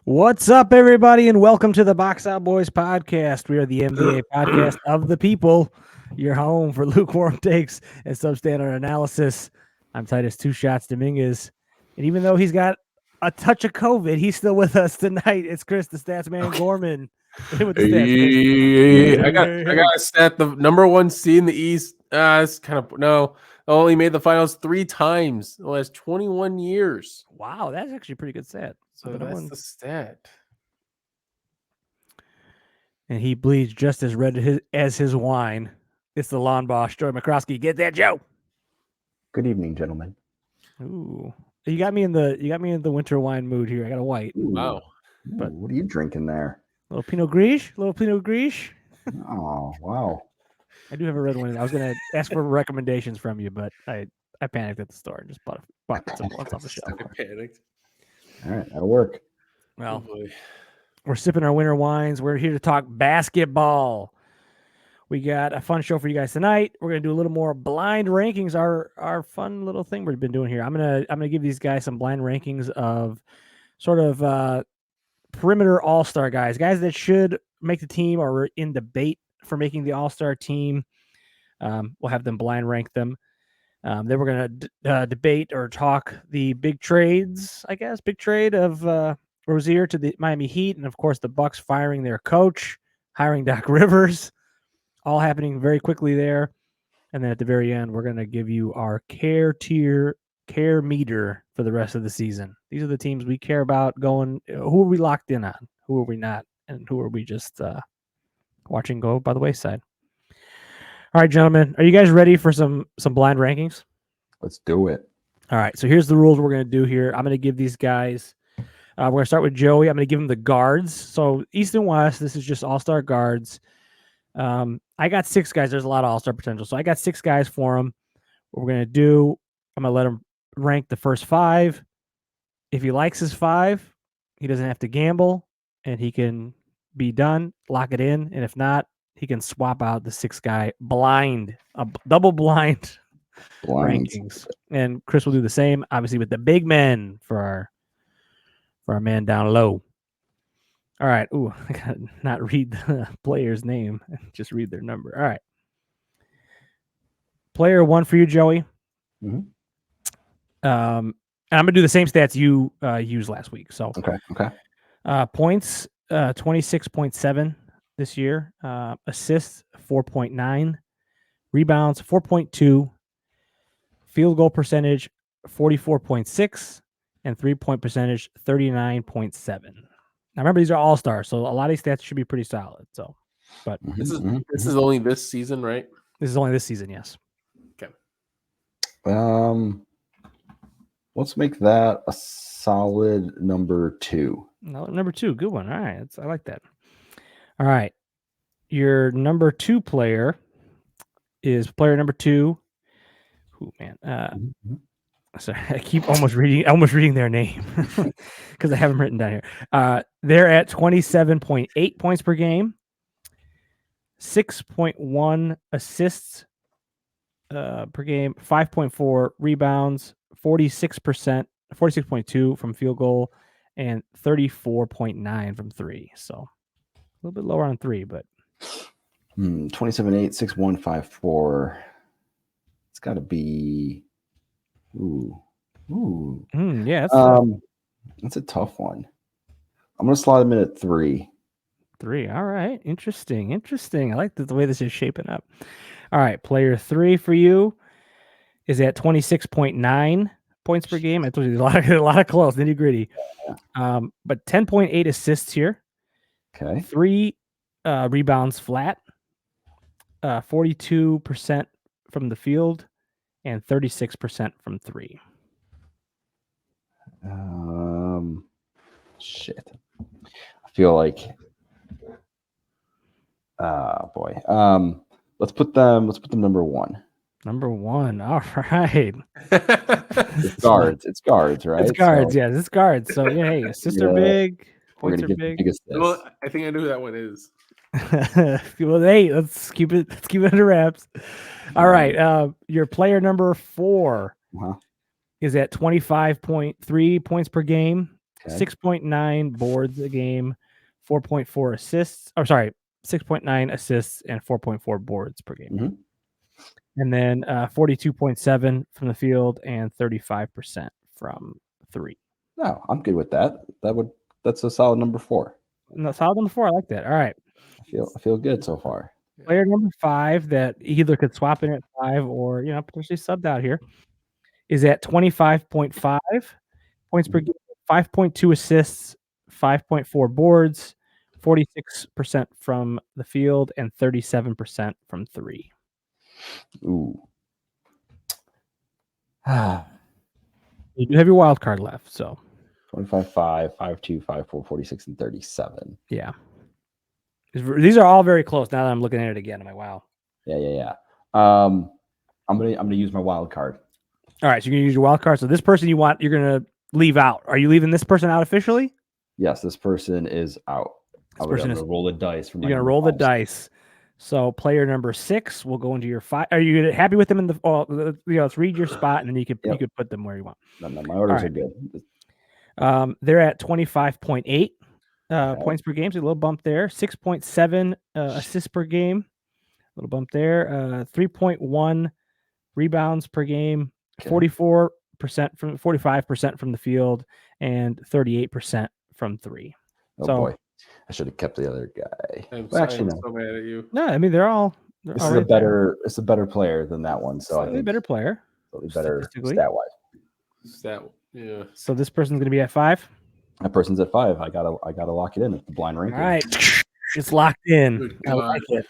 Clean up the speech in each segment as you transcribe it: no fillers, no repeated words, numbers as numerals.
What's up, everybody, and welcome to the Box Out Boys podcast. We are the NBA podcast of the people. Your home for lukewarm takes and substandard analysis. I'm Titus Two Shots Dominguez, and even though he's got a touch of COVID, he's still with us tonight. It's Chris, the Stats Man Gorman. With the stats, Chris. I got a stat. The number one seed in the East. It's kind of only made the finals 3 times in the last 21 years. Wow, that's actually a pretty good stat. So that's the stat. And he bleeds just as red as his wine. It's the lawn boss, Joey McCroskey. Get that, Joe. Good evening, gentlemen. Ooh, you got me in the winter wine mood here. I got a white. Ooh. Wow. But what are you drinking there? Little Pinot Gris. Oh, wow. I do have a red one. I was going to ask for recommendations from you, but I panicked at the store and just bought some ones off the shelf. I panicked. All right, that'll work. Well, we're sipping our winter wines. We're here to talk basketball. We got a fun show for you guys tonight. We're gonna do a little more blind rankings. Our fun little thing we've been doing here. I'm gonna give these guys some blind rankings of sort of perimeter all-star guys that should make the team or are in debate for making the all-star team. We'll have them blind rank them. Then we're gonna debate or talk the big trades. I guess big trade of Rozier to the Miami Heat, and of course the Bucks firing their coach, hiring Doc Rivers. All happening very quickly there. And then at the very end, we're going to give you our care meter for the rest of the season. These are the teams we care about going. Who are we locked in on? Who are we not? And who are we just watching go by the wayside? All right, gentlemen, are you guys ready for some blind rankings? Let's do it. All right, so here's the rules we're going to do here. I'm going to give these guys, we're going to start with Joey. I'm going to give him the guards. So East and West, this is just all-star guards. I got 6 guys. There's a lot of all-star potential. So I got 6 guys for him. What we're going to do, I'm going to let him rank the first 5. If he likes his 5, he doesn't have to gamble, and he can be done, lock it in. And if not, he can swap out the 6th guy blind, double blind rankings. And Chris will do the same, obviously, with the big men for our man down low. All right. Ooh, I got to not read the player's name. Just read their number. All right. Player 1 for you, Joey. Mm-hmm. And I'm going to do the same stats you used last week. So, okay. Points, 26.7 this year. Assists, 4.9. Rebounds, 4.2. Field goal percentage, 44.6. And 3-point percentage, 39.7. Now remember, these are all stars, so a lot of these stats should be pretty solid. So, but this is only this season, right? This is only this season, yes. Okay. Let's make that a solid number 2. No, number 2, good one. All right, I like that. All right, your number 2 player is player number 2. Who man? Sorry, I keep almost reading their name because I have them written down here. They're at 27.8 points per game, 6.1 assists per game, 5.4 rebounds, 46.2 from field goal, and 34.9 from 3. So a little bit lower on 3, but 27.8, 6'1", 5'4". It's got to be. Yeah. That's a tough one. I'm gonna slide him in at 3. 3. All right. Interesting. I like the way this is shaping up. All right. Player 3 for you is at 26.9 points per game. I told you a lot of close, nitty gritty. But 10.8 assists here. Okay. 3 rebounds flat. 42% from the field. And 36% from 3. Shit. I feel like. Boy. Let's put them number 1. Number 1. All right. It's guards. It's guards, right? It's guards. Yes, it's guards. So yeah, hey, assists are big. Points are big. Well, I think I know who that one is. Well, hey, let's keep it under wraps. All right. Your player number 4 is at 25.3 points per game, Okay. 6.9 boards a game, 4.4 assists. Oh, sorry, 6.9 assists and 4.4 boards per game. Mhm. And then 42.7 from the field and 35% from three. No, I'm good with that. That's a solid number 4. No, solid number 4. I like that. All right. I feel good so far. Player number 5 that either could swap in at 5 or potentially subbed out here is at 25.5 points per game, 5.2 assists, 5.4 boards, 46% from the field, and 37% from three. Ooh. You do have your wild card left, so 25, 5, 5, 2, 5, 4, 46, and 37. yeah. These are all very close now that I'm looking at it again. I'm like, wow. Yeah. I'm gonna use my wild card. All right, so you're gonna use your wild card. So this person you're gonna leave out. Are you leaving this person out officially? Yes, this person is out. I'm gonna roll the dice for my. You're gonna roll the dice. So player number 6 will go into your 5. Are you happy with them in the? Let's read your spot, and then you could put them where you want. No, my orders are good. They're at 25.8 points per game. So a little bump there. 6.7 assists per game. A little bump there. 3.1 rebounds per game. 44% from 45% from the field, and 38% from three. Oh boy, I should have kept the other guy. I'm actually, so mad at you. No, I mean they're all. This is a better player than that one. So I think better player. Better stat wise. Yeah. So this person's gonna be at 5. That person's at 5. I gotta lock it in. It's the blind ranking. All right, it's locked in. I like it.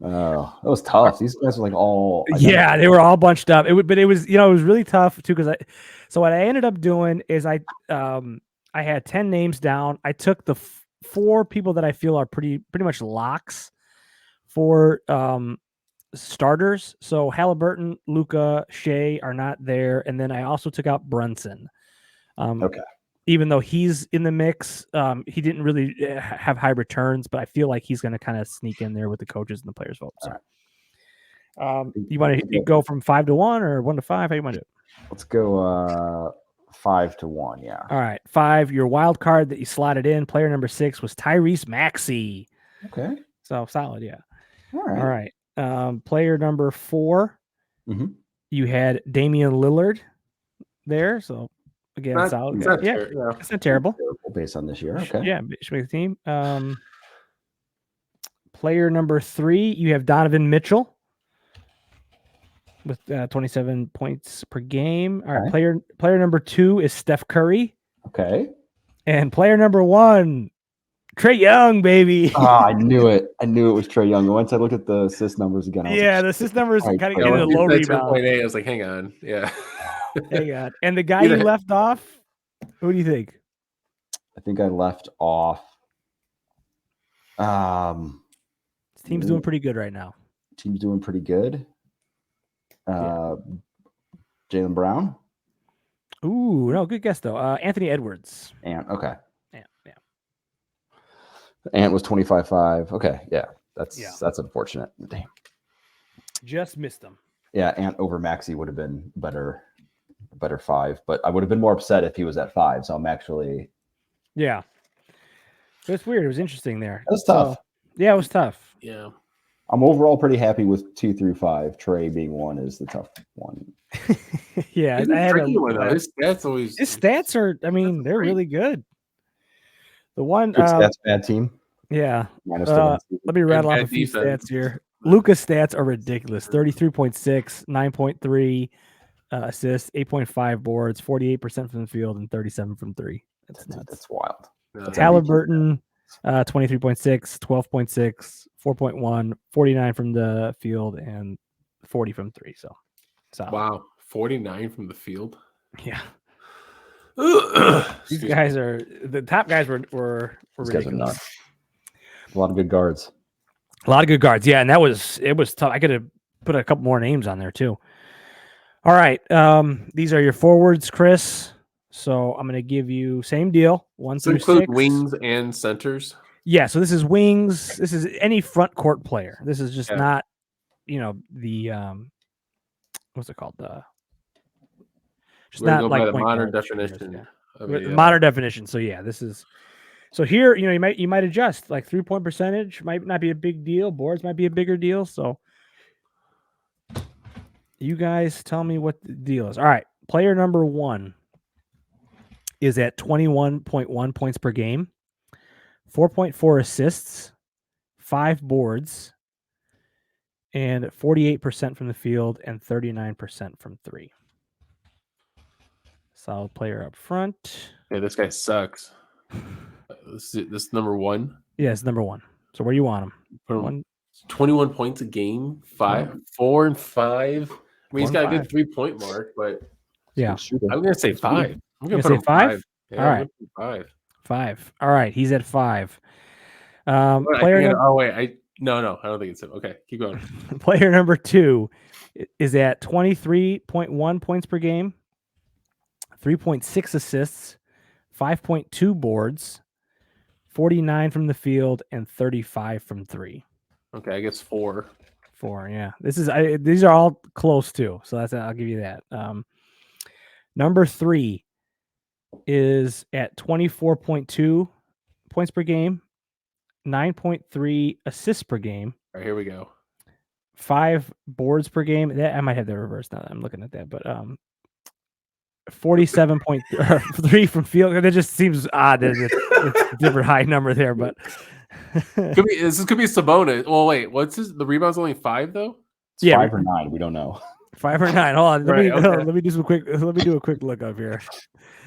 Oh, that was tough. These guys were like all. Yeah, they were all bunched up. It was it was really tough too because So what I ended up doing is I had 10 names down. I took the 4 people that I feel are pretty much locks for starters. So Halliburton, Luka, Shea are not there, and then I also took out Brunson. Okay. Even though he's in the mix, he didn't really have high returns, but I feel like he's going to kind of sneak in there with the coaches and the players vote. So, you want to go from 5 to 1 or 1 to 5? How you want to do it? Let's go 5 to 1. Yeah. All right, 5. Your wild card that you slotted in, player number 6 was Tyrese Maxey. Okay. So solid, yeah. All right. All right. Player number 4, you had Damian Lillard there. So again, solid. It's not terrible. Based on this year. Okay. Yeah, should make the team. Player number 3, you have Donovan Mitchell with 27 points per game. All right. Player number 2 is Steph Curry. Okay. And player number 1, Trae Young, baby. Oh, I knew it. I knew it was Trae Young. Once I looked at the assist numbers again, the assist numbers kind of getting a low rebound. 2.8, I was like, hang on. Yeah. Hang on. And the guy you left off, who do you think? I think I left off. This team's doing pretty good right now. Team's doing pretty good. Jaylen Brown. Ooh, no, good guess though. Anthony Edwards. Okay. Yeah. Ant was 25-5. Okay, yeah. That's unfortunate. Damn. Just missed them. Yeah, Ant over Maxey would have been better 5, but I would have been more upset if he was at 5. So I'm actually. Yeah. So it's weird. It was interesting there. It was tough. Yeah, it was tough. Yeah. I'm overall pretty happy with 2 through 5. Trae being 1 is the tough one. Yeah, His stats always. His stats are. I mean, they're really good. The one. Good stats, bad team. Yeah. Let me rattle off a few stats here. Luka's stats are ridiculous. 33.6, 9.3 assists, 8.5 boards, 48% from the field, and 37 from 3. That's wild. Halliburton, 23.6, 12.6, 4.1, 49 from the field, and 40 from 3. So, wow, 49 from the field. Yeah. These guys are the top guys were ridiculous. A lot of good guards. Yeah, and it was tough. I could have put a couple more names on there too. All right. These are your forwards, Chris. So I'm going to give you same deal. 1 through 6. Wings and centers. Yeah. So this is wings. This is any front court player. This is just not, the what's it called? Just not like the modern definition I mean, modern definition. So yeah, this is. So here, you might adjust. Like 3-point percentage might not be a big deal. Boards might be a bigger deal. So you guys tell me what the deal is. All right, player number 1 is at 21.1 points per game, 4.4 assists, 5 boards, and 48% from the field and 39% from 3. Solid player up front. yeah, this guy sucks. This number 1. Yeah, it's number 1. So where do you want him? Put him One. 21 points a game, 4 and 5. I mean, he's 4 got and a good 3-point mark, but Yeah. I'm gonna say 5. I'm You're gonna gonna put say him 5? 5. Yeah, All I'm right. gonna put 5. 5. All right, he's at 5. Oh wait, I don't think it's him. Okay, keep going. Player number 2 is at 23.1 points per game, 3.6 assists, 5.2 boards, 49 from the field, and 35 from 3. Okay, I guess 4. 4, yeah. These are all close too, so I'll give you that. Number 3 is at 24.2 points per game, 9.3 assists per game, All right, here we go. 5 boards per game. That I might have the reverse now that I'm looking at that, but 47.3 from field. That just seems odd that it's a different high number there, but This could be Sabonis. Well, wait, the rebound's only 5 though? It's Yeah, 5 or 9. We don't know. 5 or 9. Hold on, let Right, okay. me do a quick look up here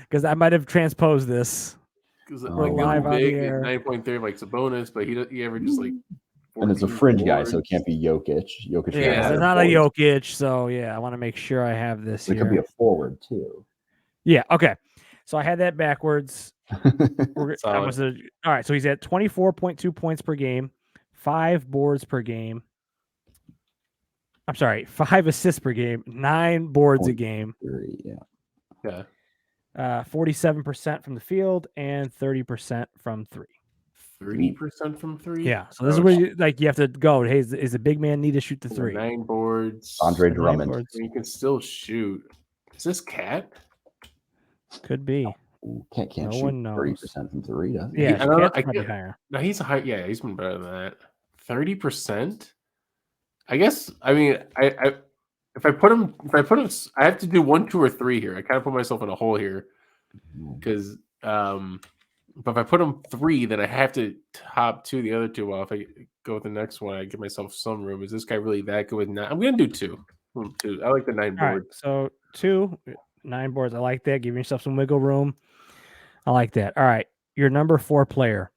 because I might have transposed this. Because Oh, like live on the big air. 9.3 like Sabonis, but he averages like. And it's a 14 fringe guy, so it boards. can't be Jokic. Jokic. Yeah, Yeah, it's not a Jokic, so yeah, I want to make sure I have this It here. could be a forward too. Yeah, okay. So I had that backwards. All right, so he's at 24.2 points per game, 5 boards per game. I'm sorry, 5 assists per game, 9 boards a game. 3, yeah. 47% from the field and 30% from 3. 30% from 3. Yeah, so this is where you have to go. Hey, is a big man need to shoot the 3? 9 boards. Andre 9 Drummond. boards. You can still shoot. Is this Cat? Could be. Ooh, can't No shoot one knows. 30% from 3, does he? Yeah, I don't know. Cat's probably higher. No, he's a high. Yeah, he's been better than that. 30%. I guess. I mean, I if I put him, I have to do 1, 2, or 3 here. I kind of put myself in a hole here because, but if I put him 3, then I have to top 2 the other 2 off. I go with the next one. I give myself some room. Is this guy really that good with 9? I'm gonna do 2. 2. I like the 9 All right, board. so 2, 9 boards. I like that. Give yourself some wiggle room. I like that. All right, your number 4 player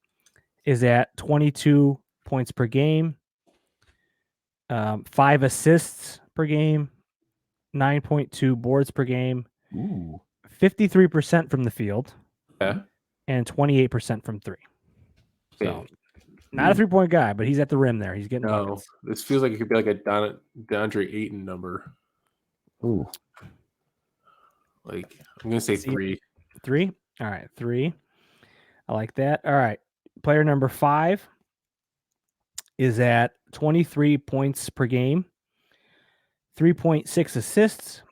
is at 22 points per game, 5 assists per game, 9.2 boards per game, 53% from the field, and 28% from 3. So not a 3-point guy, but he's at the rim there. He's getting buckets. This feels like it could be like a DeAndre Ayton number. Ooh. Like I'm gonna say 3. 3? All right, 3. I like that. All right. Player number 5 is at 23 points per game, 3.6 assists,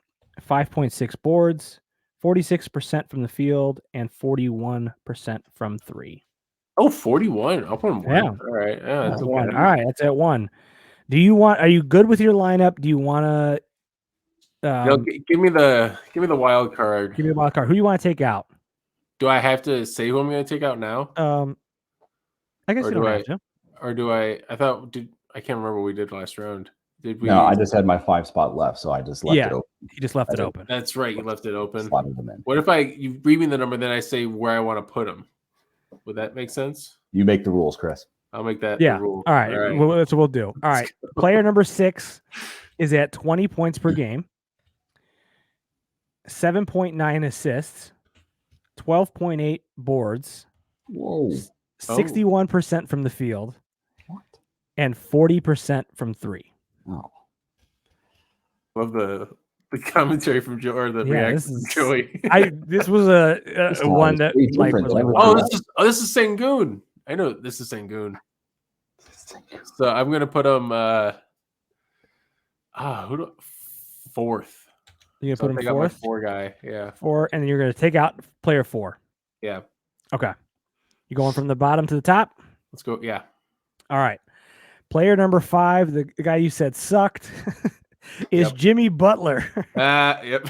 5.6 boards, 46% from the field, and 41% from 3. Oh, 41. I'll put him 1. Yeah. All right. Yeah, That's that's at okay. 1. All right, that's at 1. Are you good with your lineup? Do you want to give me the wild card. give me a wild card? Who do you want to take out? Do I have to say who I'm going to take out now? I guess Or you don't have to. Or do I? I can't remember what we did last round. Did we? No, I just had my 5 spot left, so I just left it open. He just left it open. That's right. You left it open. Slotted them in. What if you read me the number, then I say where I want to put them? Would that make sense? You make the rules, Chris. I'll make that Yeah. the rule. All right. Well, that's what we'll do. All right. Player number 6 is at 20 points per game, 7.9 assists, 12.8 boards, Whoa. 61% from the field, What? and 40% from 3. Oh. Love the commentary from Joe or the reaction from Joey. This was a one that like was like, this is Sengun. I know this is Sengun. So I'm gonna put him 4th. You're So gonna I'll put take him out my fourth, 4 guy. Yeah. and then you're gonna take out player 4. Yeah. Okay. You going from the bottom to the top? Let's go. Yeah. All right. Player number 5, the guy you said sucked, is Yep. Jimmy Butler. Yep.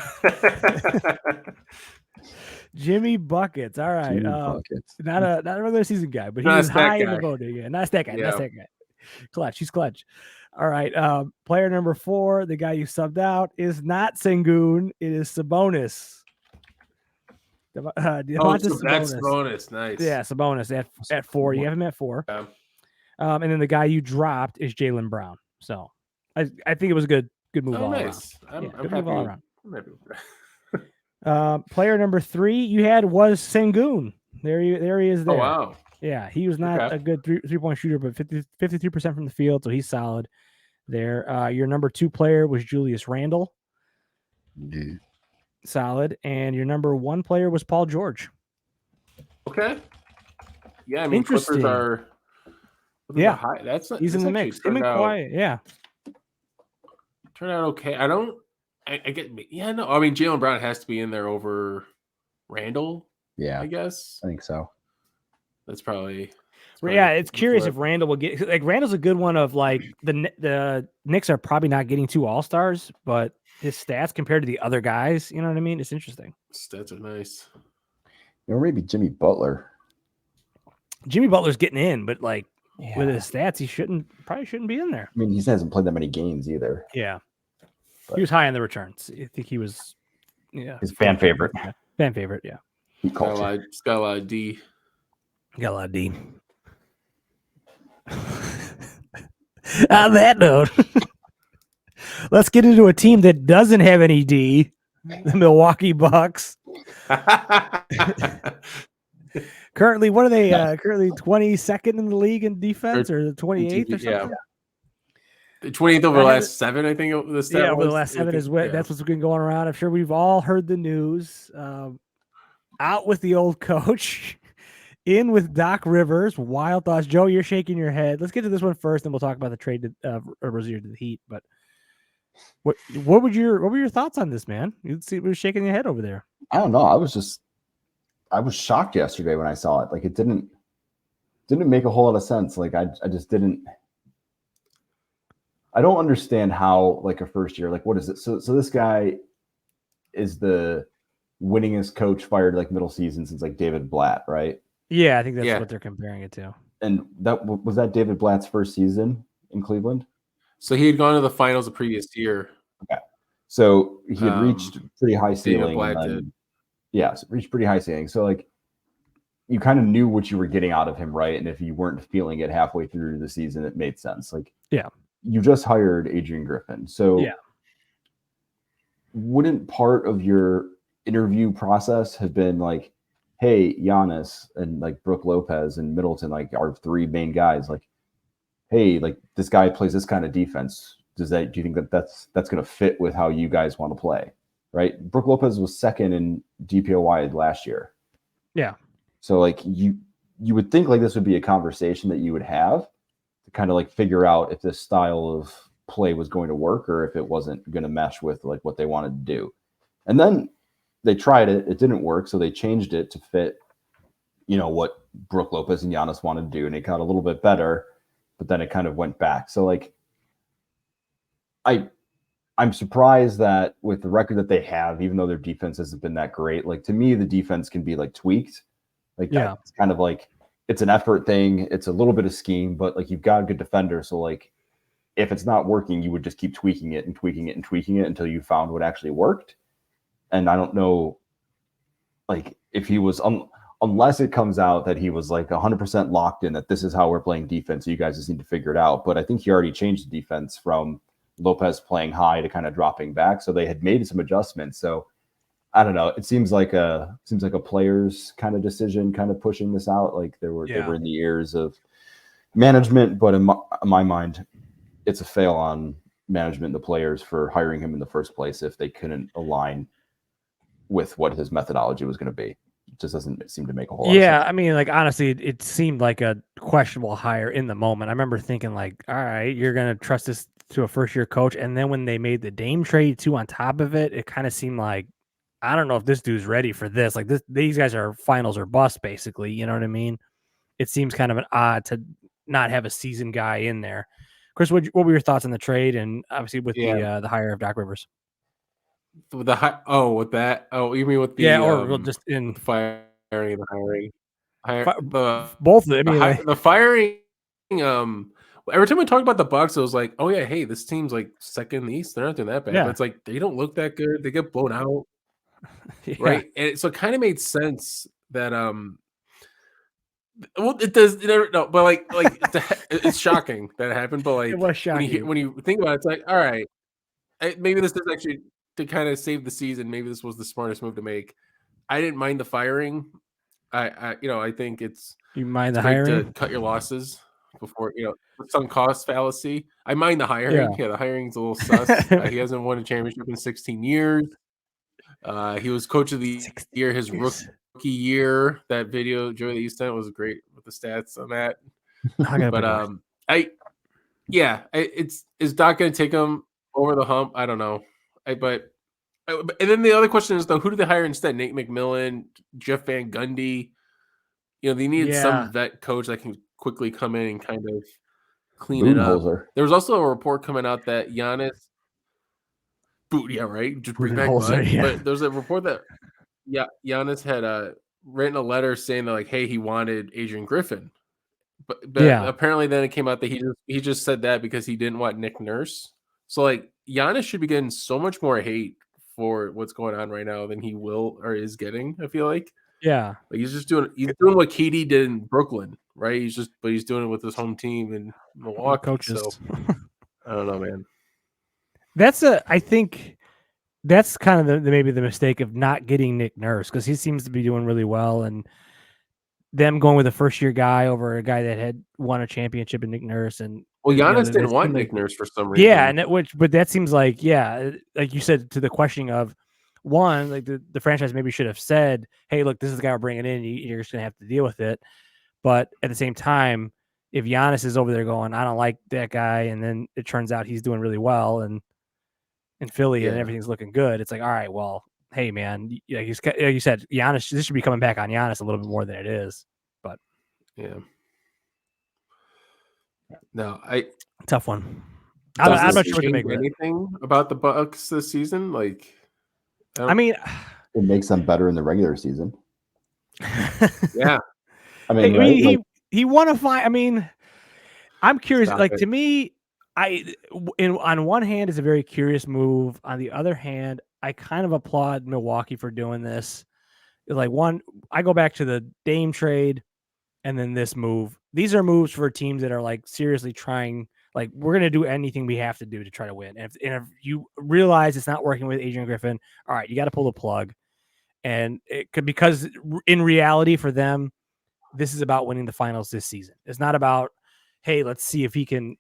Jimmy Buckets. All right. Jimmy Buckets. Not a regular season guy, but he Not a was stat high in the guy. voting. Yeah, not a stat guy. Not a Yeah. stat guy. Clutch. He's clutch. All right. Player number 4, the guy you subbed out, is not Sengun. It is Sabonis. Domantas That's Sabonis. bonus. Nice. Yeah, Sabonis at 4. You have him at 4. Yeah. And then the guy you dropped is Jaylen Brown. So I think it was a good move all Nice. around. I'm Good happy. move all around. I'm happy with that. Player number 3 you had was Sengun. There he is there. Oh wow. Yeah, he was not Okay. a good three-point shooter, but 53% from the field, so he's solid there. Your number 2 player was Julius Randle. Dude. Solid. And your number 1 player was Paul George. Okay. Yeah, I mean Interesting. Clippers are Yeah. high. He's in the mix. Him and Kawhi, yeah. Turned out okay. I get yeah, no. I mean Jaylen Brown has to be in there over Randall, Yeah, I guess. I think so. That's probably Yeah, it's curious if Randall will get Randall's a good one of like the Knicks are probably not getting 2 all-stars, but his stats compared to the other guys, you know what I mean? It's interesting. Stats are nice. Or maybe Jimmy Butler. Jimmy Butler's getting in, but like Yeah. with his stats, he probably shouldn't be in there. I mean, he hasn't played that many games either. Yeah. But He was high on the returns. I think he was his fan favorite. Fan favorite, yeah. He Got a culture. lot, it's got a lot of D. Got a lot of D. On that note, let's get into a team that doesn't have any D, the Milwaukee Bucks. Currently, what are they? Currently 22nd in the league in defense, or 28th or something? Yeah. 28th over the last 7, I think the stat over the was. last 7 think, is what that's what's been going around. I'm sure we've all heard the news. Out with the old coach, in with Doc Rivers. Wild thoughts, Joe. You're shaking your head. Let's get to this one first, then we'll talk about the trade of Rozier to the Heat. But what were your thoughts on this, man? You see, we were shaking your head over there. I don't know. I was shocked yesterday when I saw it. Like it didn't make a whole lot of sense. Like I just didn't. I don't understand how like a first year, like what is it? So this guy is the winningest coach fired like middle season since like David Blatt, right? Yeah, I think that's what they're comparing it to. And that was that David Blatt's first season in Cleveland. So he had gone to the finals the previous year. Okay, so he had reached pretty high ceiling. Blatt and then, did. Yeah, so reached pretty high ceiling. So like you kind of knew what you were getting out of him, right? And if you weren't feeling it halfway through the season, it made sense. Like you just hired Adrian Griffin. So wouldn't part of your interview process have been like, hey, Giannis and like Brook Lopez and Middleton, like our 3 main guys, like, hey, like this guy plays this kind of defense. Do you think that's going to fit with how you guys want to play? Right. Brook Lopez was 2nd in DPOY last year. Yeah. So like you would think like this would be a conversation that you would have to kind of like figure out if this style of play was going to work or if it wasn't going to mesh with like what they wanted to do. And then they tried it. It didn't work. So they changed it to fit, what Brook Lopez and Giannis wanted to do. And it got a little bit better, but then it kind of went back. So like, I'm surprised that with the record that they have, even though their defense hasn't been that great, like to me, the defense can be like tweaked. Like it's kind of like, it's an effort thing. It's a little bit of scheme, but like you've got a good defender. So like, if it's not working, you would just keep tweaking it and tweaking it and tweaking it until you found what actually worked. And I don't know, like if he was, unless it comes out that he was like 100% locked in that this is how we're playing defense. So you guys just need to figure it out. But I think he already changed the defense from Lopez playing high to kind of dropping back. So they had made some adjustments. So I don't know. It seems like a player's kind of decision, kind of pushing this out. Like they were in the ears of management, but in my mind, it's a fail on management and the players for hiring him in the first place if they couldn't align with what his methodology was going to be. It just doesn't seem to make a whole lot of sense. I mean, like honestly, it seemed like a questionable hire in the moment. I remember thinking like, all right, you're going to trust this to a first year coach, and then when they made the Dame trade too on top of it, it kind of seemed like I don't know if this dude's ready for this. Like these guys are finals or bust, basically. You know what I mean? It seems kind of an odd to not have a seasoned guy in there. Chris, what were your thoughts on the trade and obviously with the hire of Doc Rivers? With that? Oh, you mean with the or just in with the firing and the hiring? Both. I mean, the firing. Every time we talk about the Bucks, it was like, oh yeah, hey, this team's like second in the East. They're not doing that bad. Yeah. But it's like they don't look that good. They get blown out, yeah. right? And so it kind of made sense that well, it does. No, but like it's shocking that it happened. But like it was shocking. when you think about it, it's like, all right, maybe this is actually to kind of save the season. Maybe this was the smartest move to make. I didn't mind the firing. I think it's mind the great hiring to cut your losses before the sunk cost fallacy. I mind the hiring. Yeah, the hiring's a little sus. He hasn't won a championship in 16 years. He was coach of the year his rookie year. That video Joey that you sent was great with the stats on that. But is Doc going to take him over the hump? I don't know. And then the other question is though, who did they hire instead? Nate McMillan, Jeff Van Gundy. They needed some vet coach that can quickly come in and kind of clean it up. There was also a report coming out that Giannis. Just bring back Bud. Yeah. But there's a report that Giannis had written a letter saying that like, hey, he wanted Adrian Griffin. But apparently then it came out that he just said that because he didn't want Nick Nurse. So like Giannis should be getting so much more hate for what's going on right now than he will or is getting, I feel like. Yeah. Like he's doing what KD did in Brooklyn, right? He's doing it with his home team in Milwaukee. Coaches. So I don't know, man. I think that's kind of maybe the mistake of not getting Nick Nurse because he seems to be doing really well, and them going with a first year guy over a guy that had won a championship in Nick Nurse. And Giannis didn't want Nick Nurse for some reason. Yeah, but that seems like like you said, to the question of one, like the franchise maybe should have said, hey, look, this is the guy we're bringing in. You're just gonna have to deal with it. But at the same time, if Giannis is over there going, I don't like that guy, and then it turns out he's doing really well and in Philly and everything's looking good, it's like, all right, well, hey man, like you said, Giannis, this should be coming back on Giannis a little bit more than it is. But no, tough one. I'm not sure what to make of anything about the Bucks this season. Like, I mean, it makes them better in the regular season. Yeah. I mean, he won a fight. I mean, I'm curious. To me, on one hand, it's a very curious move. On the other hand, I kind of applaud Milwaukee for doing this. Like I go back to the Dame trade, and then this move. These are moves for teams that are like seriously trying. Like we're gonna do anything we have to do to try to win. And if you realize it's not working with Adrian Griffin, all right, you got to pull the plug. And it could, because in reality for them, this is about winning the finals this season. It's not about, hey, let's see if he can,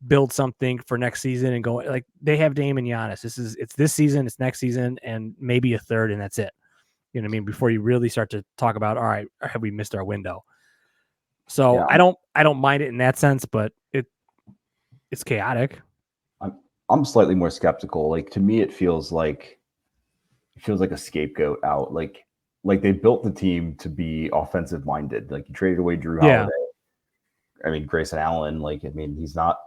build something for next season and go. Like they have Dame and Giannis. It's this season, it's next season, and maybe a third, and that's it. You know what I mean? Before you really start to talk about, all right, have we missed our window? So I don't mind it in that sense, but it's chaotic. I'm slightly more skeptical. Like to me, it feels like a scapegoat out. Like they built the team to be offensive minded. Like you traded away Drew Holiday. I mean, Grayson Allen. Like I mean, he's not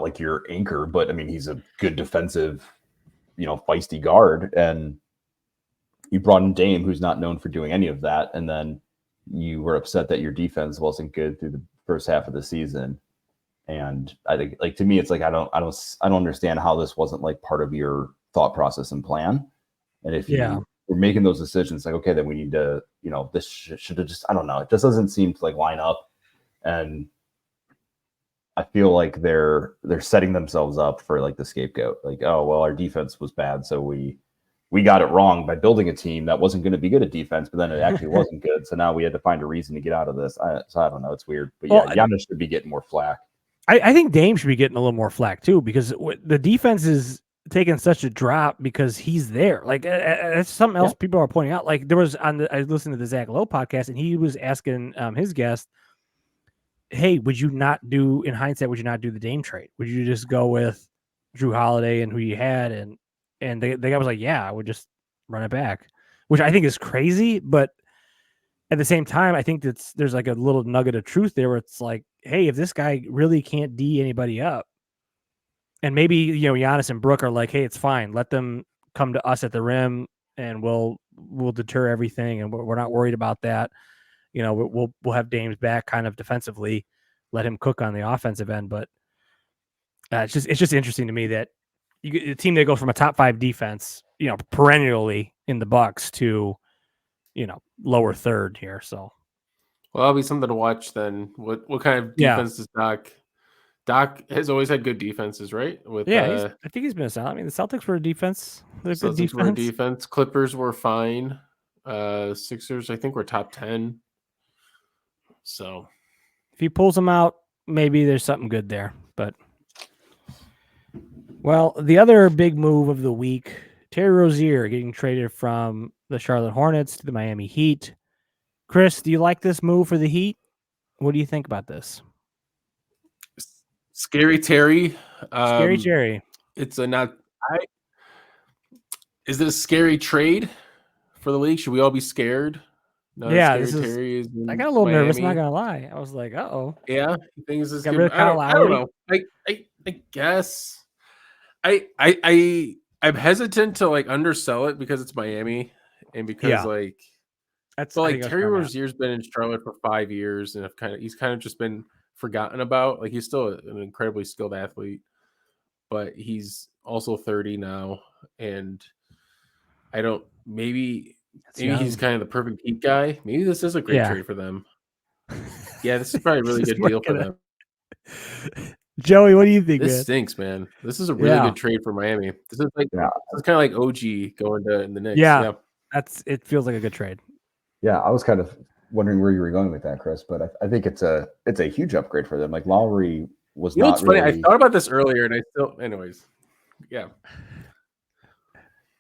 like your anchor, but I mean, he's a good defensive, feisty guard. And you brought in Dame, who's not known for doing any of that, and then you were upset that your defense wasn't good through the first half of the season. And I think, like to me, it's like I don't understand how this wasn't like part of your thought process and plan. And if you were making those decisions, like okay, then we need to, this should have just, I don't know, it just doesn't seem to like line up. And I feel like they're setting themselves up for like the scapegoat. Like, oh well, our defense was bad, so we got it wrong by building a team that wasn't going to be good at defense, but then it actually wasn't good. So now we had to find a reason to get out of this. So I don't know. It's weird. But Giannis should be getting more flack. I think Dame should be getting a little more flack too, because the defense is taking such a drop because he's there. Like that's something else people are pointing out. Like there was I listened to the Zach Lowe podcast, and he was asking his guest, hey, would you not do the Dame trade? Would you just go with Drew Holiday and who you had? And the guy was like, yeah, I would just run it back, which I think is crazy. But at the same time, I think there's like a little nugget of truth there where it's like, hey, if this guy really can't D anybody up, and maybe, Giannis and Brooke are like, hey, it's fine. Let them come to us at the rim and we'll deter everything. And we're not worried about that. We'll have Dame's back kind of defensively, let him cook on the offensive end. But it's just interesting to me that a team that goes from a top 5 defense, perennially in the Bucks to, lower third here. So, well, that'll be something to watch then. What kind of defense does Doc? Doc has always had good defenses, right? I think he's been a solid. I mean, the Celtics were a defense. They're good defense. Were a defense. Clippers were fine. Sixers, I think, were top 10. So if he pulls them out, maybe there's something good there. But well, the other big move of the week, Terry Rozier getting traded from the Charlotte Hornets to the Miami Heat. Chris, do you like this move for the Heat? What do you think about this? Scary Terry. Scary Terry. Is it a scary trade for the league? Should we all be scared? I got a little nervous, not gonna lie. I was like, uh-oh. Yeah, things is got rid of Kyle I don't know. I guess I'm hesitant to like undersell it because it's Miami and because Terry Rozier's been in Charlotte for 5 years and he's kind of just been forgotten about. Like, he's still an incredibly skilled athlete, but he's also 30 now, and I don't maybe he's kind of the perfect Heat guy. Maybe this is a great trade for them. Yeah, this is probably a really good deal for them. Joey, what do you think? This stinks, man. This is a really good trade for Miami. This is kind of like OG going to in the Knicks. Yeah, it feels like a good trade. Yeah, I was kind of wondering where you were going with that, Chris, but I think it's a huge upgrade for them. Like, Lowry was not. It's funny. I thought about this earlier, and anyways, yeah.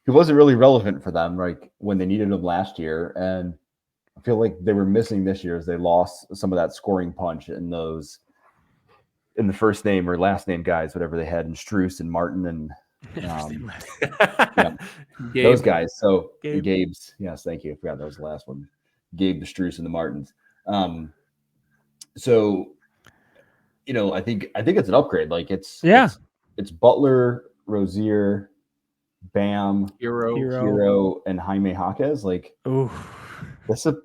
He wasn't really relevant for them, like when they needed him last year, and I feel like they were missing this year as they lost some of that scoring punch in the first name or last name guys, whatever they had, in Strus and Martin and those guys. So Gabe's, yes, thank you. I forgot that was the last one. Gabe, the Strus, and the Martins. So I think it's an upgrade. Like it's Butler, Rozier, Bam, Hero, and Jaime Jaquez. Like, that's a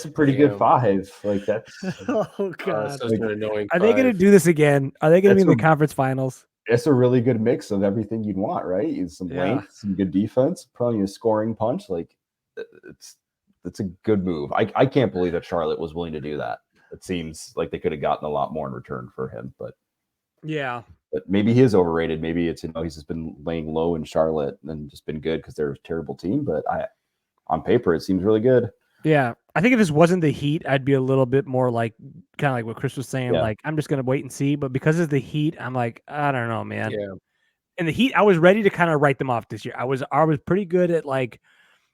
pretty good 5. Like, that's oh god, such an annoying Are they going to do this again? Are they going to be in the conference finals? It's a really good mix of everything you'd want, right? Some length, some good defense, probably a scoring punch. Like, it's a good move. I can't believe that Charlotte was willing to do that. It seems like they could have gotten a lot more in return for him, but maybe he is overrated. Maybe it's he's just been laying low in Charlotte and just been good because they're a terrible team. But on paper, it seems really good. Yeah, I think if this wasn't the Heat, I'd be a little bit more like kind of like what Chris was saying. Like, I'm just gonna wait and see. But because it's the Heat, I'm like, I don't know, man. Yeah. And the Heat, I was ready to kind of write them off this year. I was pretty good at like,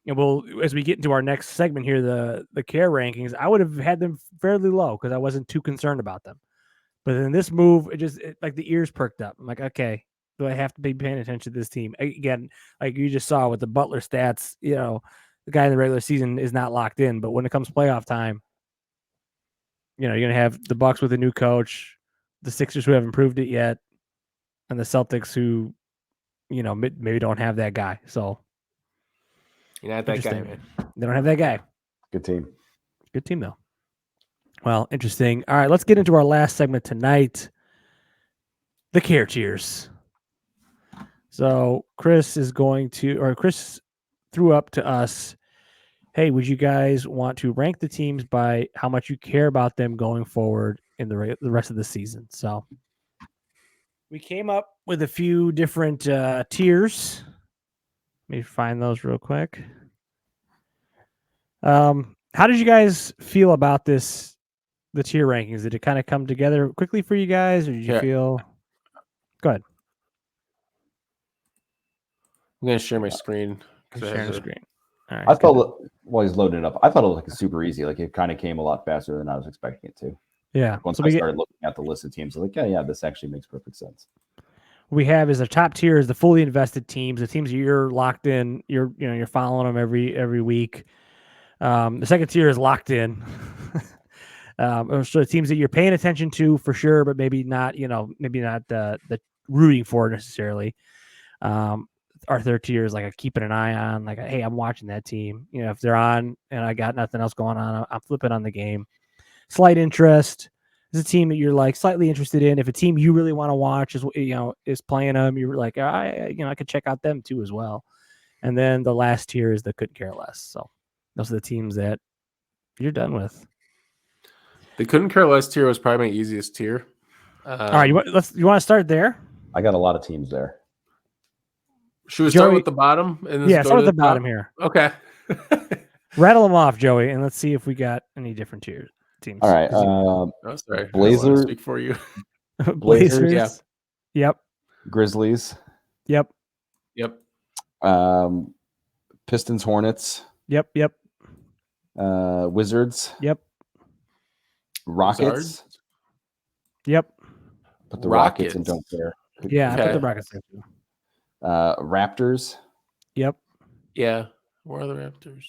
as we get into our next segment here, the care rankings, I would have had them fairly low because I wasn't too concerned about them. But in this move, like the ears perked up. I'm like, okay, do I have to be paying attention to this team again? Like you just saw with the Butler stats, the guy in the regular season is not locked in, but when it comes playoff time, you're going to have the Bucks with a new coach, the Sixers who haven't proved it yet, and the Celtics who, maybe don't have that guy. So you're not that guy, man. They don't have that guy. Good team. Good team, though. Well, interesting. All right, let's get into our last segment tonight, the care tiers. So Chris threw up to us, hey, would you guys want to rank the teams by how much you care about them going forward in the rest of the season? So we came up with a few different tiers. Let me find those real quick. How did you guys feel about the tier rankings? Did it kind of come together quickly for you guys, or did you feel? Go ahead. I'm going to share my screen. Sharing the screen. Right, I felt while he's loading it up, I thought it was super easy. Like, it kind of came a lot faster than I was expecting it to. Yeah. Once So I started looking at the list of teams, I was like, yeah, this actually makes perfect sense. We have is a top tier is the fully invested teams, the teams you're locked in, you're following them every week. The second tier is locked in. So teams that you're paying attention to for sure, but maybe not the rooting for necessarily. Our third tier is like a keeping an eye on, like, hey, I'm watching that team. If they're on and I got nothing else going on, I'm flipping on the game. Slight interest is a team that you're like slightly interested in. If a team you really want to watch is playing them, you're like, I could check out them too as well. And then the last tier is the couldn't care less. So those are the teams that you're done with. The couldn't care less tier was probably my easiest tier. All right, you want to start there? I got a lot of teams there. Should we start with the bottom? And yeah, start with the bottom here. Okay. Rattle them off, Joey, and let's see if we got any different teams. All right. Sorry. Blazers. Speak for you. Blazers. Yeah. Yep. Grizzlies. Yep. Pistons, Hornets. Yep. Wizards. Yep. Rockets. Wizards. Yep. Put the Rockets and don't care. Yeah, Okay. I put the Rockets there too. Raptors. Yep. Yeah. Where are the Raptors?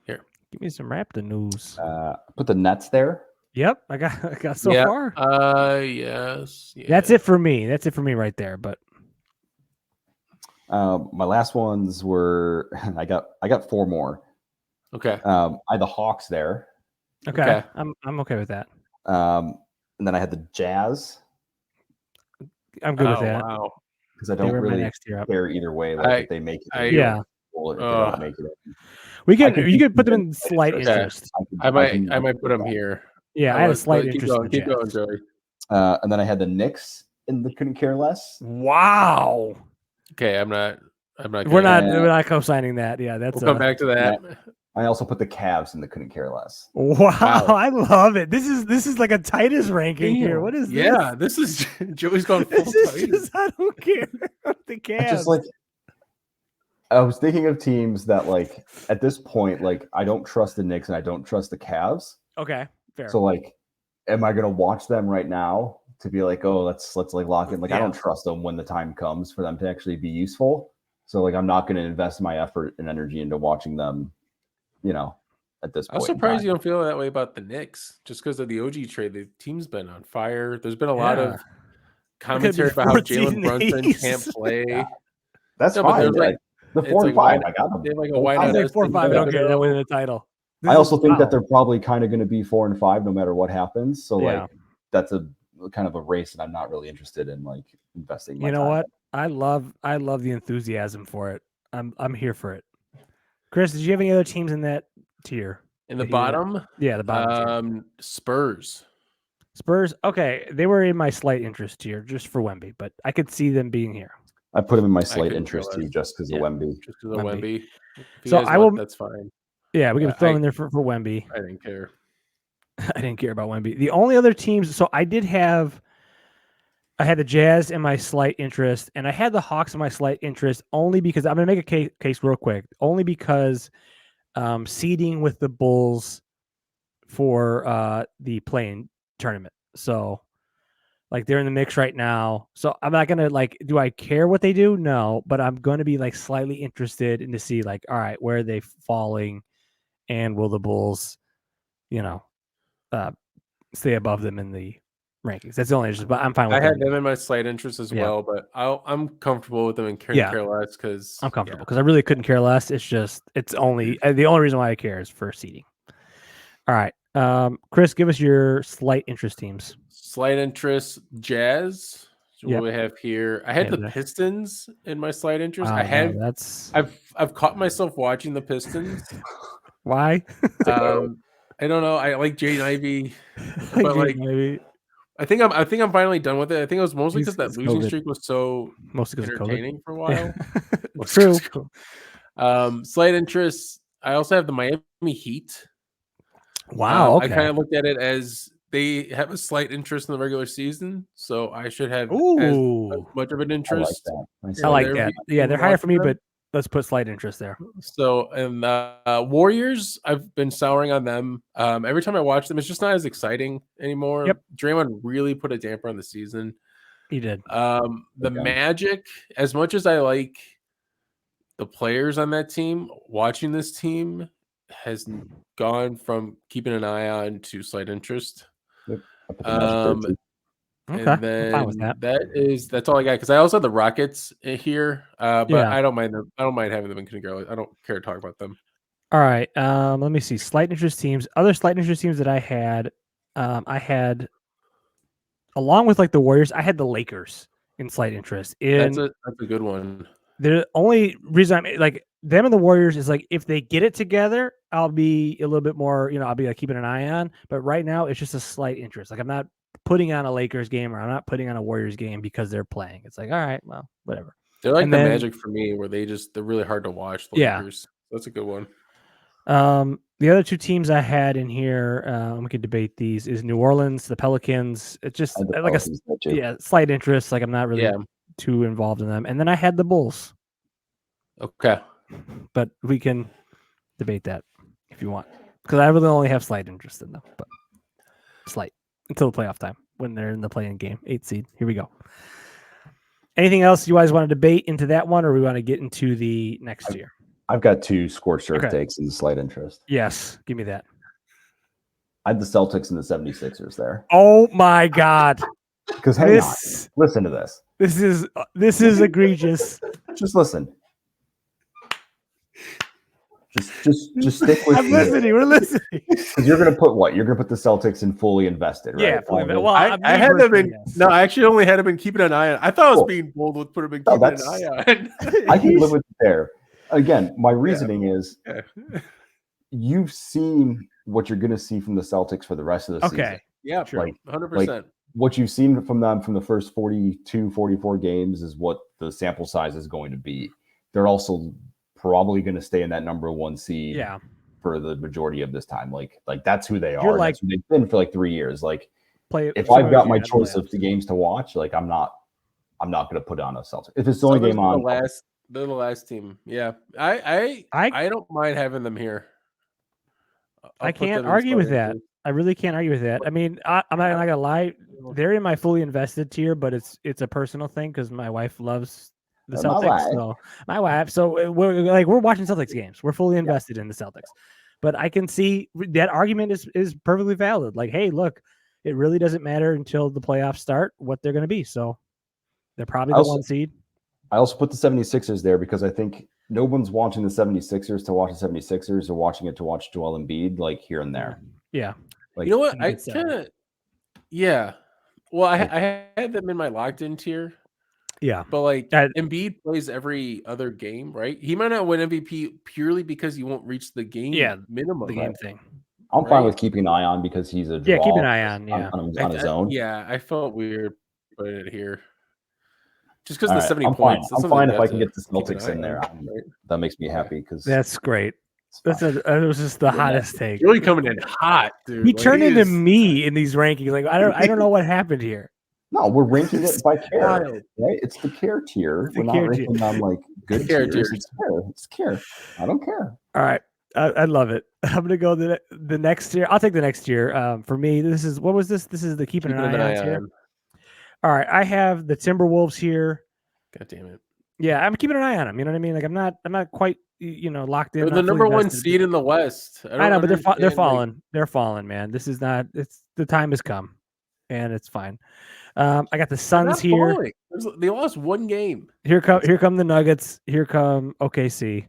Here. Give me some Raptor news. Put the Nets there. Yep. I got so far. Yes. Yeah. That's it for me. That's it for me right there. But my last ones were I got 4 more. Okay. I had the Hawks there. okay. I'm okay with that. And then I had the Jazz I'm good with that. Wow. because I don't They were my really next tier up. care either way. Like if they make it, Yeah. or if they don't make it. You could put them in slight Okay. interest. I might put them here. Yeah, I had a slight interest. Keep going, Joey. And then I had the Knicks in the couldn't care less. Wow. Okay, I'm not. We're not co-signing that. Yeah, that's. We'll come back to that. I also put the Cavs in the couldn't care less. Wow, I love it. This is like a Titus ranking here. What is this? Yeah, this is Joey's going full This is Titus. just, I don't care. The Cavs. Just like I was thinking of teams that like at this point, like I don't trust the Knicks and I don't trust the Cavs. Okay, fair. So like, am I gonna watch them right now to be like, oh, let's like lock in? Like I don't trust them when the time comes for them to actually be useful. So like I'm not gonna invest my effort and energy into watching them, at this point. I'm surprised you don't feel that way about the Knicks, just because of the OG trade. The team's been on fire. There's been a lot of commentary about how Jalen Brunson can't play. Yeah. That's No, but fine. there's like the 4 and 5, I got them. they have like a wide I'll take 4 and 5. I don't care. They'll win the title. I also think that they're probably kind of going to be 4 and 5 no matter what happens. So like that's a kind of a race that I'm not really interested in like investing. My time. What? I love the enthusiasm for it. I'm here for it. Chris, did you have any other teams in that tier? In the bottom? Yeah, the bottom tier. Spurs. Okay, they were in my slight interest tier just for Wemby, but I could see them being here. I put them in my slight interest too, just because of Wemby. Just because of Wemby. So I will. That's fine. Yeah, we can throw them in there for Wemby. I didn't care. I didn't care about Wemby. The only other teams. So I had the Jazz in my slight interest, and I had the Hawks in my slight interest only because I'm going to make a case real quick. Only because seeding with the Bulls for the play-in tournament. So. Like they're in the mix right now. So I'm not going to do I care what they do? No, but I'm going to be like slightly interested in to see like, all right, where are they falling and will the Bulls, stay above them in the rankings? That's the only interest, but I'm fine with I had them in my slight interest as well, but I'm comfortable with them in care less because I'm comfortable because I really couldn't care less. It's just, the only reason why I care is for seeding. All right. Chris, give us your slight interest teams. Slight interest, Jazz. So what we have here. I had the Pistons in my slight interest. I've caught myself watching the Pistons. Why? I don't know. I like Jaden Ivey, but I think I'm finally done with it. I think it was mostly because that losing streak was so entertaining for a while. True. Slight interest. I also have the Miami Heat. Wow. Okay. I kind of looked at it as they have a slight interest in the regular season, so I should have as much of an interest. I like that. Yeah, they're higher for me, but let's put slight interest there. So, and Warriors, I've been souring on them. Every time I watch them, it's just not as exciting anymore. Yep. Draymond really put a damper on the season. He did. The Magic, as much as I like the players on that team, watching this team has gone from keeping an eye on to slight interest. Yep. I put the Magic there too. Okay, And then I'm fine with that. that's all I got because I also have the Rockets here, but Yeah. I don't mind them. I don't mind having them in Kindergarten. I don't care to talk about them. All right. Let me see. Slight interest teams. Other slight interest teams that I had along with like the Warriors, I had the Lakers in slight interest. That's a good one. The only reason I'm like them and the Warriors is like if they get it together, I'll be a little bit more, I'll be like keeping an eye on. But right now, it's just a slight interest. Like I'm not putting on a Lakers game or I'm not putting on a Warriors game because they're playing. It's like, all right, well, whatever. They're like Magic for me, where they're really hard to watch. The Lakers. That's a good one. The other two teams I had in here, we could debate these, is New Orleans, the Pelicans. It's just like slight interest. Like I'm not really too involved in them. And then I had the Bulls. Okay. But we can debate that if you want. Because I really only have slight interest in them. But slight. Until the playoff time. When they're in the play-in game. 8 seed. Here we go. Anything else you guys want to debate into that one, or we want to get into the next year? I've got 2 scorched earth takes in the slight interest. Yes. Give me that. I had the Celtics and the 76ers there. Oh my God. Because hang on. Listen to this. This is egregious. Just listen. Just stick with I'm listening. We're listening. Because you're gonna put what? You're gonna put the Celtics in fully invested, right? Yeah, fully invested. Well, I had them in. Yes. No, I actually only had them in keeping an eye on. I thought I was being bold with putting them in keeping an eye on. I can live with it there. Again, my reasoning is you've seen what you're gonna see from the Celtics for the rest of the season. Okay. Yeah, sure. 100%. What you've seen from them from the first 42, 44 games is what the sample size is going to be. They're also probably going to stay in that number 1 seed for the majority of this time. Like that's who they are. That's who they've been for like 3 years. Like if I've got my choice of the games to watch, like I'm not going to put on a Celtics. If it's the only game on, they're the last team. Yeah, I don't mind having them here. I can't argue with that. I really can't argue with that. I mean, I'm not gonna lie. They're in my fully invested tier, but it's a personal thing because my wife loves the Celtics. My wife. So we're watching Celtics games. We're fully invested in the Celtics. But I can see that argument is perfectly valid. Like, hey, look, it really doesn't matter until the playoffs start what they're going to be. So they're probably the 1 seed. I also put the 76ers there because I think no one's watching the 76ers to watch the 76ers or watching it to watch Joel Embiid like here and there. Yeah. Like, you know what? I kind of, Well, I had them in my locked in tier. Yeah. But like Embiid plays every other game, right? He might not win MVP purely because he won't reach the game minimum. The game thing. I'm fine with keeping an eye on because he's a draw keep an eye on on his own. I felt weird putting it here. Just because the 70 I'm points. I'm fine if I can get the Celtics in there. That makes me happy because that's great. It was just the hottest take. Really coming in hot, dude. He turned into me in these rankings. Like I don't know what happened here. No, we're ranking it by care, right? It's the care tier. We're not ranking them like good tiers. It's care. I don't care. All right, I love it. I'm gonna go the next tier. I'll take the next tier. For me, this is what was this? This is the keeping an eye on tier. All right, I have the Timberwolves here. God damn it. Yeah, I'm keeping an eye on them. You know what I mean? Like I'm not quite locked in. They're the number 1 seed in the West. I know, but they're falling. They're falling, man. This is not. It's the time has come, and it's fine. I got the Suns here. They lost 1 game. Here come the Nuggets. Here come OKC.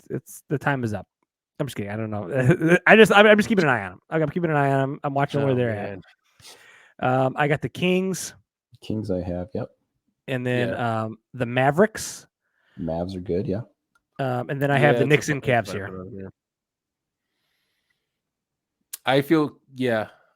It's the time is up. I'm just kidding. I don't know. I'm just keeping an eye on them. I'm keeping an eye on them. I'm watching where they're at. I got the Kings. Kings I have, yep. And then the Mavericks. Mavs are good, yeah. And then I have the Knicks and Cavs here. I feel,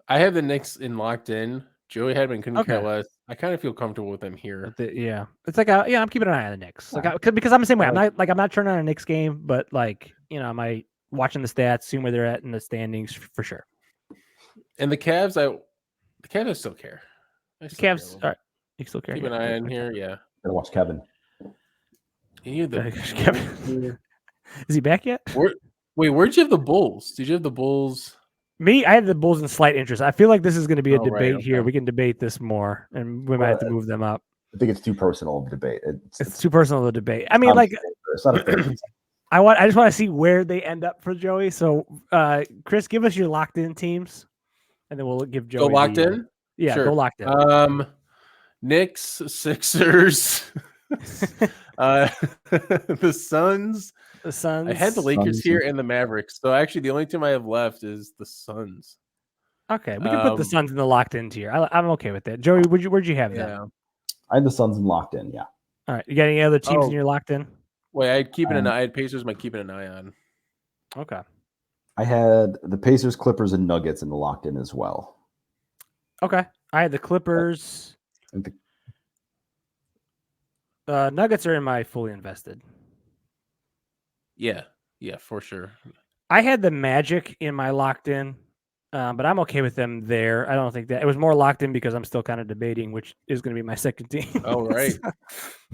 I have the Knicks in locked in. Joey Hedman couldn't care less. I kind of feel comfortable with them here. It's like I'm keeping an eye on the Knicks, because I'm the same way. I'm not turning on a Knicks game, but I'm watching the stats, seeing where they're at in the standings for sure. And the Cavs, I still care. The Cavs, all right, you still care. Keep an eye on here, Gotta watch Kevin. Any of the Kevin- Is he back yet? Where'd you have the Bulls? Did you have the Bulls? Me, I have the Bulls in slight interest. I feel like this is going to be a Oh, right, debate here. okay. We can debate this more, and we might have to move them up. I think it's too personal of a debate. It's too personal to debate. I mean, like, it's not a fair. I just want to see where they end up for Joey. So, Chris, give us your locked in teams, and then we'll give Joey Go locked in. Yeah, sure. go locked in. Knicks, Sixers, the Suns. The Suns. I had the Lakers here and the Mavericks. So actually, the only team I have left is the Suns. Okay, we can put the Suns in the locked in tier. I'm okay with that. Joey, where'd you have them? I had the Suns in locked in. Yeah. All right. You got any other teams in your locked in? Wait, I had Pacers. I'm keeping an eye on. Okay. I had the Pacers, Clippers, and Nuggets in the locked in as well. Okay. I had the Clippers. Nuggets are in my fully invested. Yeah, for sure. I had the Magic in my locked in, but I'm okay with them there. I don't think that it was more locked in because I'm still kind of debating which is going to be my second team. Oh, right. So,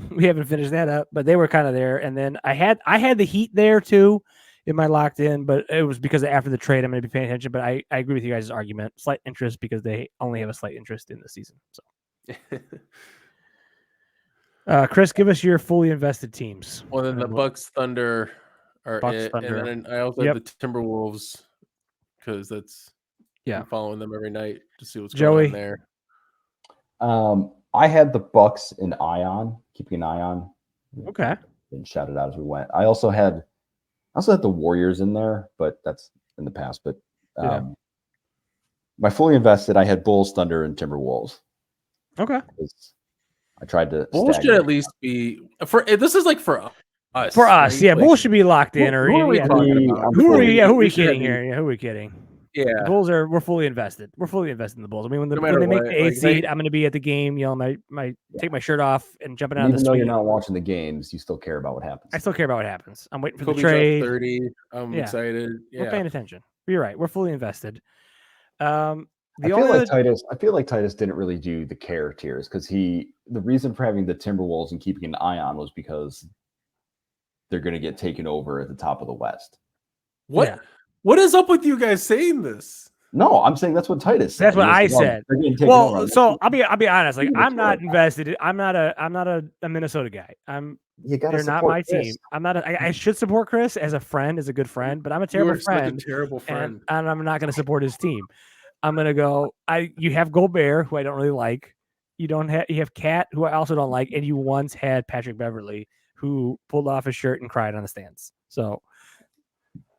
we haven't finished that up, but they were kind of there. And then I had the Heat there too in my locked in, but it was because after the trade I'm going to be paying attention. But I agree with you guys' argument. Slight interest because they only have a slight interest in the season. So, Chris, give us your fully invested teams. Well, then the Bucks, Thunder are it, Thunder. and then I also have the Timberwolves because I'm following them every night to see what's going on there. I had the Bucks in Ion, keeping an eye on. Okay. And shout it out as we went. I also had the Warriors in there, but that's in the past. But my fully invested, I had Bulls, Thunder, and Timberwolves. Okay. I tried to. Bulls should at least be this is like for us. For us, right? Yeah. Like, Bulls should be locked in. Or who are we talking about? Who are we kidding here? Yeah, who are we kidding? Yeah, the Bulls we're fully invested. We're fully invested in the Bulls. I mean, when they make the 8th seed, I'm going to be at the game. You know, take my shirt off and jumping out of the street. Even though you're not watching the games, you still care about what happens. I still care about what happens. I'm waiting for Kobe the trade. 30. I'm excited. Yeah. We're paying attention. You're right. We're fully invested. I feel like Titus didn't really do the care tiers because the reason for having the Timberwolves and keeping an eye on was because they're going to get taken over at the top of the West. What? Yeah. What is up with you guys saying this? No, I'm saying that's what Titus said. That's what I said. Well, so I'll be honest. Like I'm not invested. I'm not a Minnesota guy. They're not my team. I'm not. I should support Chris as a friend, as a good friend, but I'm a terrible friend. Such a terrible friend, and I'm not going to support his team. I'm gonna go. You have Gobert, who I don't really like. You have Cat, who I also don't like, and you once had Patrick Beverly, who pulled off his shirt and cried on the stands. So,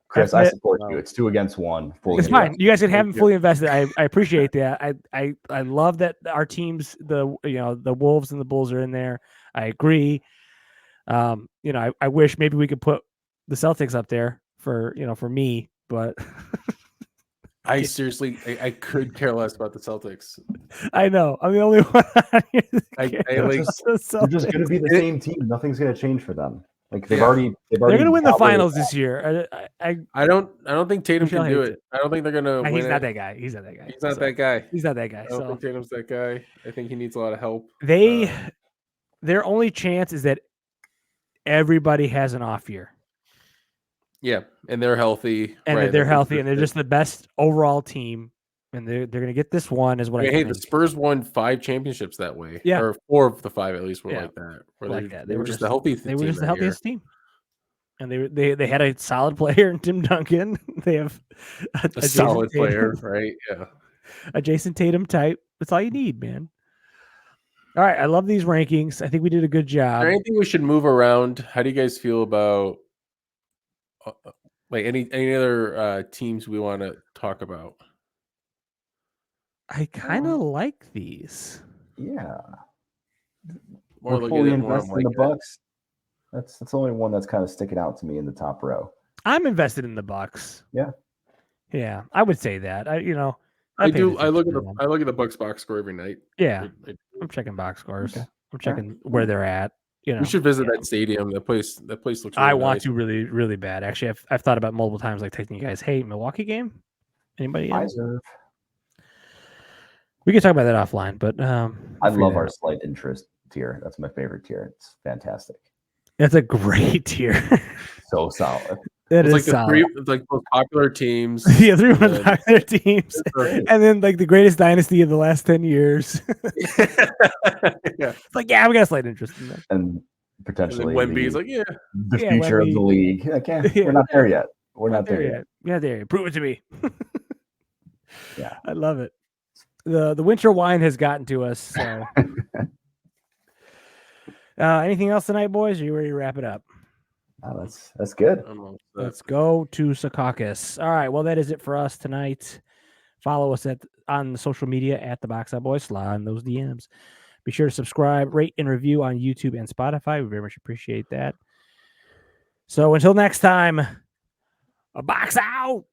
Chris, I support you. It's 2 against 1. It's fine. You guys can have him fully invested. I appreciate that. I love that our teams, the Wolves and the Bulls are in there. I agree. I wish maybe we could put the Celtics up there for me, but. I seriously, I could care less about the Celtics. I know. I'm the only one. They're just going to be the same team. Nothing's going to change for them. Like they're going to win the finals this year. I don't think Tatum can do it. I don't think they're going to win. He's not that guy. He's not that guy. He's not that guy. He's not that guy. I don't think Tatum's that guy. I think he needs a lot of help. Their only chance is that everybody has an off year. Yeah, and they're healthy. And they're healthy, and they're just the best overall team. And they're going to get this one, is what I think. The Spurs won 5 championships that way. Yeah. Or 4 of the 5 at least were like that. They were just the healthiest team. They were just the healthiest team. And they had a solid player in Tim Duncan. They have a solid player, right? Yeah. A Jason Tatum type. That's all you need, man. All right. I love these rankings. I think we did a good job. Is there anything we should move around? How do you guys feel about any other teams we want to talk about? I kind of like these. Yeah. We're fully invested in the Bucks. That's the only one that's kind of sticking out to me in the top row. I'm invested in the Bucks. Yeah. Yeah, I would say that. I look at the Bucks box score every night. Yeah. I'm checking box scores. Okay. I'm checking where they're at. We should visit that stadium. That place looks really I want to really, really bad. Actually, I've thought about multiple times, like texting you guys, hey, Milwaukee game? Anybody else? We can talk about that offline, but I love our slight interest tier. That's my favorite tier. It's fantastic. That's a great tier. So solid. That It's is like the solid. three most popular teams. Yeah, 3 and most then- popular teams, and then like the greatest dynasty of the last 10 years. yeah. It's like, yeah, we got a slight interest in that. And And then potentially Wemby's like, yeah. the Yeah, future of the Wemby. league. Like, Yeah, we're not there yet. We're not there yet. Yeah, there. Prove it to me. Yeah. I love it. The winter wine has gotten to us. So, anything else tonight, boys? Are you ready to wrap it up? Oh, that's good. I don't know. Let's go to Secaucus. All right. Well, that is it for us tonight. Follow us on the social media at the Box Out Boys. Slide in those DMs. Be sure to subscribe, rate, and review on YouTube and Spotify. We very much appreciate that. So until next time, a box out.